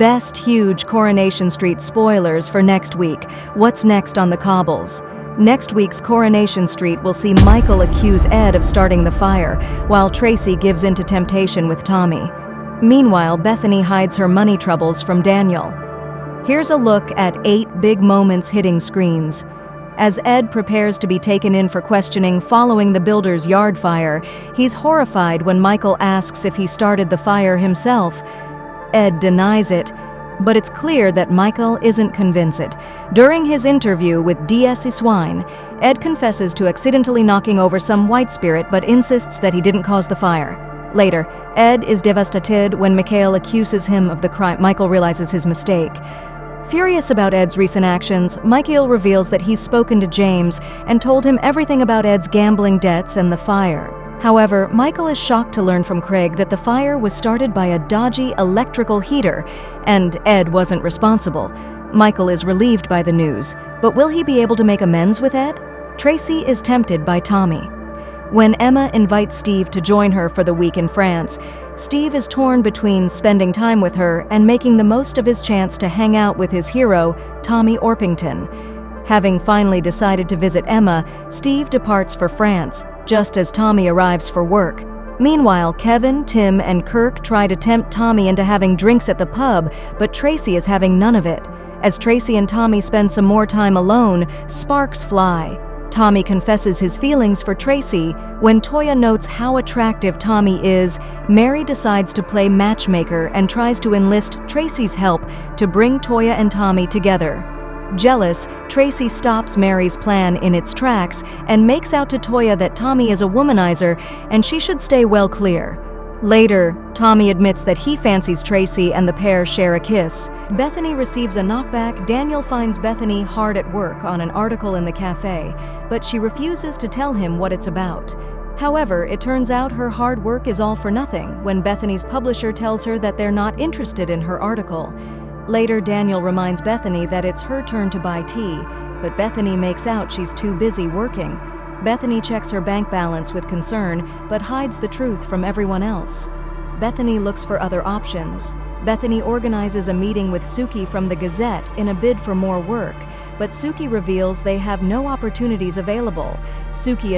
Best huge Coronation Street spoilers for next week. What's next on the cobbles? Next week's Coronation Street will see Michael accuse Ed of starting the fire, while Tracy gives in to temptation with Tommy. Meanwhile, Bethany hides her money troubles from Daniel. Here's a look at 8 big moments hitting screens. As Ed prepares to be taken in for questioning following the builder's yard fire, he's horrified when Michael asks if he started the fire himself. Ed denies it, but it's clear that Michael isn't convinced. During his interview with D.S. Swine, Ed confesses to accidentally knocking over some white spirit but insists that he didn't cause the fire. Later, Ed is devastated when Mikhail accuses him of the crime. Michael realizes his mistake. Furious about Ed's recent actions, Michael reveals that he's spoken to James and told him everything about Ed's gambling debts and the fire. However, Michael is shocked to learn from Craig that the fire was started by a dodgy electrical heater, and Ed wasn't responsible. Michael is relieved by the news, but will he be able to make amends with Ed? Tracy is tempted by Tommy. When Emma invites Steve to join her for the week in France, Steve is torn between spending time with her and making the most of his chance to hang out with his hero, Tommy Orpington. Having finally decided to visit Emma, Steve departs for France, just as Tommy arrives for work. Meanwhile, Kevin, Tim, and Kirk try to tempt Tommy into having drinks at the pub, but Tracy is having none of it. As Tracy and Tommy spend some more time alone, sparks fly. Tommy confesses his feelings for Tracy. When Toya notes how attractive Tommy is, Mary decides to play matchmaker and tries to enlist Tracy's help to bring Toya and Tommy together. Jealous, Tracy stops Mary's plan in its tracks and makes out to Toya that Tommy is a womanizer and she should stay well clear. Later, Tommy admits that he fancies Tracy and the pair share a kiss. Bethany receives a knockback. Daniel finds Bethany hard at work on an article in the cafe, but she refuses to tell him what it's about. However, it turns out her hard work is all for nothing when Bethany's publisher tells her that they're not interested in her article. Later, Daniel reminds Bethany that it's her turn to buy tea, but Bethany makes out she's too busy working. Bethany checks her bank balance with concern, but hides the truth from everyone else. Bethany looks for other options. Bethany organizes a meeting with Suki from the Gazette in a bid for more work, but Suki reveals they have no opportunities available. Suki